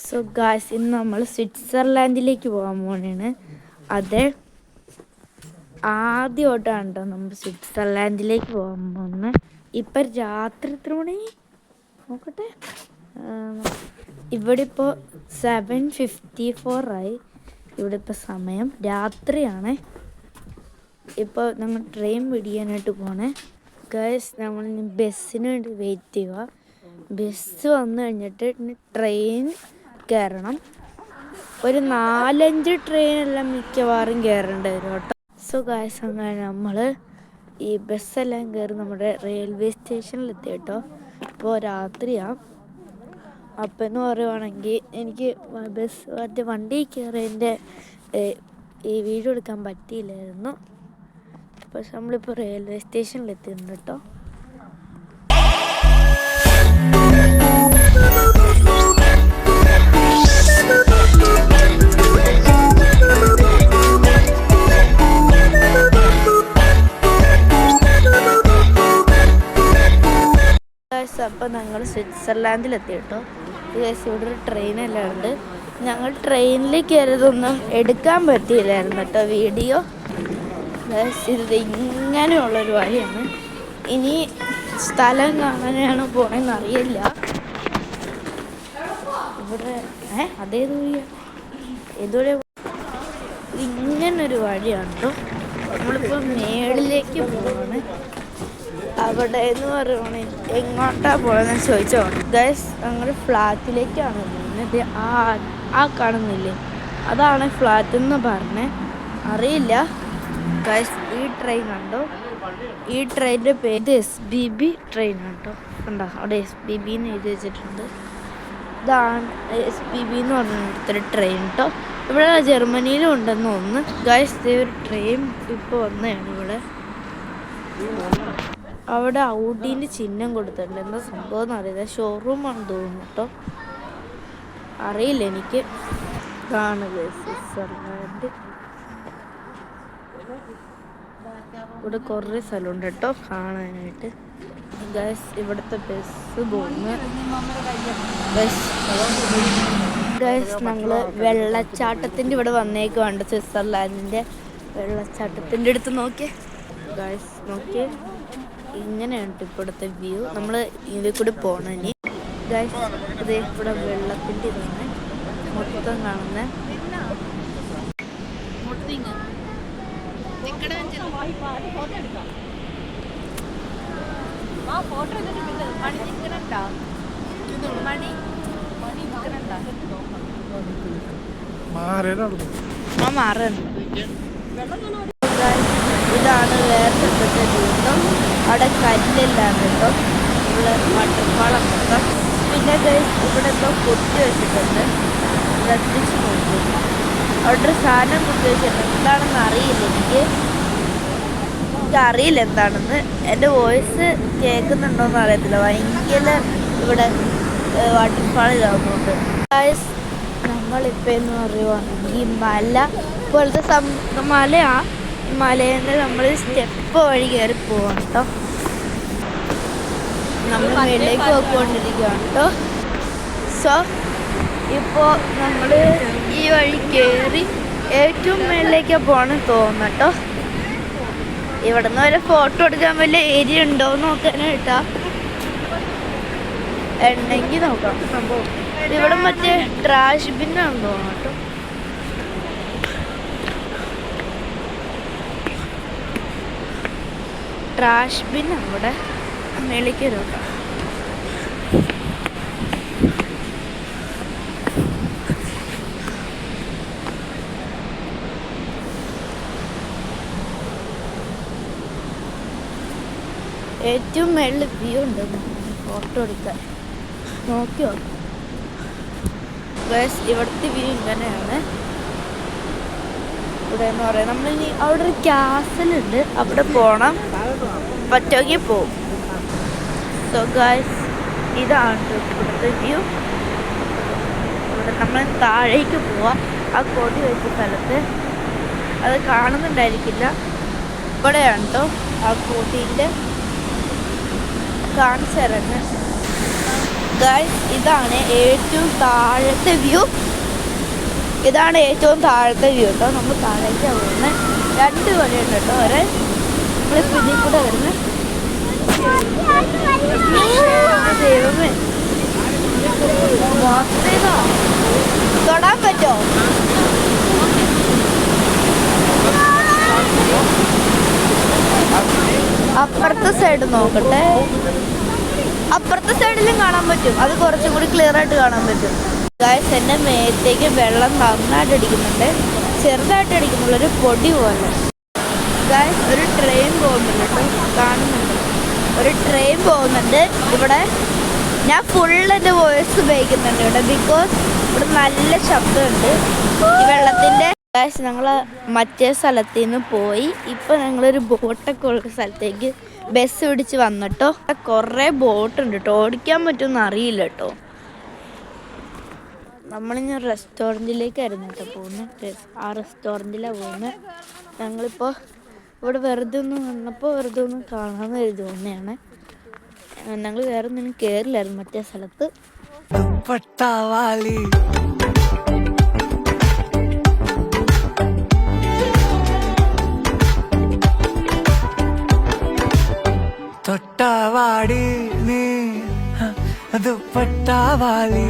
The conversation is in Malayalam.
സോ ഗായ്സ്, ഇന്ന് നമ്മൾ സ്വിറ്റ്സർലാൻഡിലേക്ക് പോകാൻ പോകണേണ്. അതെ, ആദ്യമായിട്ടാണ് കേട്ടോ നമ്മൾ സ്വിറ്റ്സർലാൻഡിലേക്ക് പോകാൻ പോകുന്നത്. ഇപ്പം രാത്രി എത്ര മണി നോക്കട്ടെ, ഇവിടെ ഇപ്പോൾ 7:54 ആയി. ഇവിടെ ഇപ്പോൾ സമയം രാത്രിയാണ്. ഇപ്പോൾ നമ്മൾ ട്രെയിൻ പിടിക്കാനായിട്ട് പോണേ ഗായ്സ്. നമ്മൾ ബസ്സിന് വേണ്ടി വെയിറ്റ് ചെയ്യുക. ബസ് വന്നു കഴിഞ്ഞിട്ട് ട്രെയിൻ കയറണം. ഒരു 4-5 ട്രെയിനെല്ലാം മിക്കവാറും കയറേണ്ടി വരും കേട്ടോ. സോ ഗായ്സ്, അങ്ങനെ നമ്മൾ ഈ ബസ്സെല്ലാം കയറി നമ്മുടെ റെയിൽവേ സ്റ്റേഷനിലെത്തി കേട്ടോ. ഇപ്പോൾ രാത്രിയാണ്. അപ്പം എന്ന് പറയുവാണെങ്കിൽ എനിക്ക് മറ്റേ വണ്ടി കയറിയതിൻ്റെ ഈ വീഡിയോ എടുക്കാൻ പറ്റിയില്ലായിരുന്നു. പക്ഷെ നമ്മളിപ്പോൾ റെയിൽവേ സ്റ്റേഷനിലെത്തിയിട്ടുണ്ട് കേട്ടോ. അപ്പം ഞങ്ങൾ സ്വിറ്റ്സർലാൻഡിലെത്തി കേട്ടോ. ഇവിടെ ഒരു ട്രെയിനെല്ലാം ഉണ്ട്. ഞങ്ങൾ ട്രെയിനിൽ കയറിയതൊന്നും എടുക്കാൻ പറ്റിയില്ലായിരുന്നു കേട്ടോ വീഡിയോ. ഇത് ഇങ്ങനെയുള്ളൊരു വഴിയാണ്. ഇനി സ്ഥലം കാണാനാണ് പോണെന്ന് അറിയില്ല. ഇവിടെ ഇതുവരെ ഇങ്ങനൊരു വഴിയാണ് കേട്ടോ. നമ്മളിപ്പോൾ മേളിലേക്ക് പോവാണ്. അവിടെ എന്ന് പറയുവാണെങ്കിൽ എങ്ങോട്ടാ പോകണമെന്ന് ചോദിച്ചോ ഗൈസ്. ഞങ്ങൾ ഫ്ലാറ്റിലേക്കാണ് പോകുന്നത്. ആ കാണുന്നില്ലേ, അതാണ് ഫ്ലാറ്റ് എന്ന് പറഞ്ഞേ. അറിയില്ല ഗൈസ്. ഈ ട്രെയിൻ കണ്ടോ, ഈ ട്രെയിനിൻ്റെ പേര് SBB ട്രെയിനാണ് കേട്ടോ. കണ്ടോ, അവിടെ SBB എന്ന് എഴുതി വെച്ചിട്ടുണ്ട്. ഇതാണ് SBB എന്ന് പറഞ്ഞൊരു ട്രെയിൻ കേട്ടോ. ഇവിടെ ജർമ്മനിയിലും ഉണ്ടെന്ന് തോന്നുന്നു ഗൈസ്. ഒരു ട്രെയിൻ ഇപ്പോൾ വന്നതാണ് ഇവിടെ. അവിടെ ഔഡീൻ്റെ ചിഹ്നം കൊടുത്തിട്ടുണ്ട്. എന്താ സംഭവം എന്ന് അറിയില്ല. ഷോറൂമാണെന്ന് തോന്നുന്നു കേട്ടോ. അറിയില്ല എനിക്ക്. ഇതാണ് സ്വിറ്റ്സർലാൻഡ്. ഇവിടെ കുറേ സ്ഥലമുണ്ട് കേട്ടോ കാണാനായിട്ട് ഗൈസ്. ഇവിടുത്തെ ബസ് പോകുന്നു ഗൈസ്. ഞങ്ങൾ വെള്ളച്ചാട്ടത്തിൻ്റെ ഇവിടെ വന്നേക്കുണ്ട്. സ്വിറ്റ്സർലാൻഡിൻ്റെ വെള്ളച്ചാട്ടത്തിൻ്റെ അടുത്ത് നോക്കിയേ ഗൈസ്, നോക്കിയേ. ഇങ്ങനെയാണ് ഇപ്പോഴത്തെ വ്യൂ. നമ്മൾ ഇതിൽ കൂടി പോകണം ഇനി ഗൈസ്. അതേ ഇവിടെ വെള്ളത്തിൻ്റെ ഇതാണ് മൊത്തം കാണുന്നത്. ഇതാണ് വേറെ ദൂരം. അവിടെ കല്ലെല്ലാം കേട്ടോ. ഇവിടെ വാട്ടർഫാളം മൊത്തം. പിന്നെ ഇവിടെ എന്തോ കുത്തി വെച്ചിട്ടുണ്ട്. ശ്രദ്ധിച്ച് നോക്കും. അവിടെ ഒരു സാധനം കുത്തി വെച്ചിട്ടുണ്ട്. എന്താണെന്ന് അറിയില്ല എനിക്കറിയില്ല എന്താണെന്ന്. എൻ്റെ വോയിസ് കേൾക്കുന്നുണ്ടോയെന്ന് അറിയത്തില്ല. ഭയങ്കര ഇവിടെ വാട്ടർഫാൾ ഇതാകുന്നുണ്ട്. നമ്മളിപ്പോൾ എന്ന് പറയുവാണെങ്കിൽ ഈ മല പോലത്തെ മലയാണ്. മലേൻ്റെ നമ്മൾ സ്റ്റെപ്പ് വഴി കയറി പോവാണ് കേട്ടോ. നമ്മൾ മേളിലേക്ക് പോയിക്കൊണ്ടിരിക്കുകയാണ് കേട്ടോ. സോ ഇപ്പോൾ നമ്മൾ ഈ വഴി കയറി ഏറ്റവും മേളിലേക്കാണ് പോകണമെന്ന് തോന്നുന്നു കേട്ടോ. ഇവിടെ നിന്ന് വരെ ഫോട്ടോ എടുക്കാൻ വലിയ ഏരിയ ഉണ്ടോ എന്ന് നോക്കാനായിട്ടാ. ഉണ്ടെങ്കിൽ നോക്കാം സംഭവം. ഇവിടെ മറ്റേ ട്രാഷ് ബിന്നാണെന്ന് തോന്നുന്നു കേട്ടോ. ട്രാഷ് ബിൻ അവിടെ മേളിലേക്ക് വരും. ഏറ്റവും മേളിൽ വ്യൂ ഉണ്ട് ഫോട്ടോ എടുക്കാൻ. നോക്കിയോ ഗൈസ്, ഇവിടുത്തെ വ്യൂ ഇങ്ങനെയാണ്. ഇവിടെ എന്ന് പറയാം നമ്മളിനി അവിടെ ഒരു ക്യാസലുണ്ട്, അവിടെ പോകണം. പറ്റുമെങ്കിൽ പോവും. സോ ഗൈസ്, ഇതാണ് ഇവിടുത്തെ വ്യൂ. ഇവിടെ നമ്മൾ താഴേക്ക് പോവാം. ആ കൊടി വെച്ച സ്ഥലത്ത് അത് കാണുന്നുണ്ടായിരിക്കില്ല. ഇവിടെയാണ് കേട്ടോ ആ കൊടീൻ്റെ കാണിച്ചു തരുന്നത്. ഗൈസ് ഇതാണ് ഏറ്റവും താഴത്തെ വ്യൂ. ഇതാണ് ഏറ്റവും താഴത്തെ വ്യൂ കേട്ടോ. നമ്മൾ താഴേക്ക് പോകുന്നത് 2 വഴിയുണ്ട് കേട്ടോ. നമ്മളിപ്പോൾ ഇതിൽ കൂടെ വരുന്നത്. ദൈവമേ, തൊടാൻ പറ്റോ? അപ്പുറത്തെ സൈഡ് നോക്കട്ടെ. അപ്പുറത്തെ സൈഡിലും കാണാൻ പറ്റും. അത് കുറച്ചും കൂടി ക്ലിയർ ആയിട്ട് കാണാൻ പറ്റും. ഗായ്സ്, എൻ്റെ മേത്തേക്ക് വെള്ളം നന്നായിട്ട് അടിക്കുന്നുണ്ട്. ചെറുതായിട്ട് അടിക്കുന്നുള്ളൊരു പൊടി പോലെ. ഗായ്സ്, ഒരു ട്രെയിൻ പോകുന്നുണ്ട് കേട്ടോ. കാണുന്നുണ്ട്, ഒരു ട്രെയിൻ പോകുന്നുണ്ട് ഇവിടെ. ഞാൻ ഫുൾ എൻ്റെ വോയിസ് ഉപയോഗിക്കുന്നുണ്ട് ഇവിടെ, ബിക്കോസ് ഇവിടെ നല്ല ശബ്ദമുണ്ട് ഈ വെള്ളത്തിൻ്റെ. ഗായ്സ്, ഞങ്ങൾ മറ്റേ സ്ഥലത്തു നിന്ന് പോയി. ഇപ്പോൾ ഞങ്ങളൊരു ബോട്ടൊക്കെ ഉള്ള സ്ഥലത്തേക്ക് ബസ് പിടിച്ച് വന്നിട്ടോ. കുറേ ബോട്ടുണ്ട് കേട്ടോ. ഓടിക്കാൻ പറ്റുമെന്ന് അറിയില്ല കേട്ടോ. നമ്മളിനി റെസ്റ്റോറൻറ്റിലേക്കായിരുന്നു കേട്ടോ പോകുന്നത്. ആ റെസ്റ്റോറൻറ്റിലാണ് പോകുന്നത്. ഞങ്ങളിപ്പോൾ ഇവിടെ വെറുതെ ഒന്ന് വന്നപ്പോൾ വെറുതെ ഒന്ന് കാണാമെന്ന് എഴുതുന്നതാണ്. ഞങ്ങൾ വേറെ ഒന്നിനും കയറില്ലായിരുന്നു മറ്റേ സ്ഥലത്ത്. തൊട്ടാവാടി നീ ദുപ്പട്ടാവാലി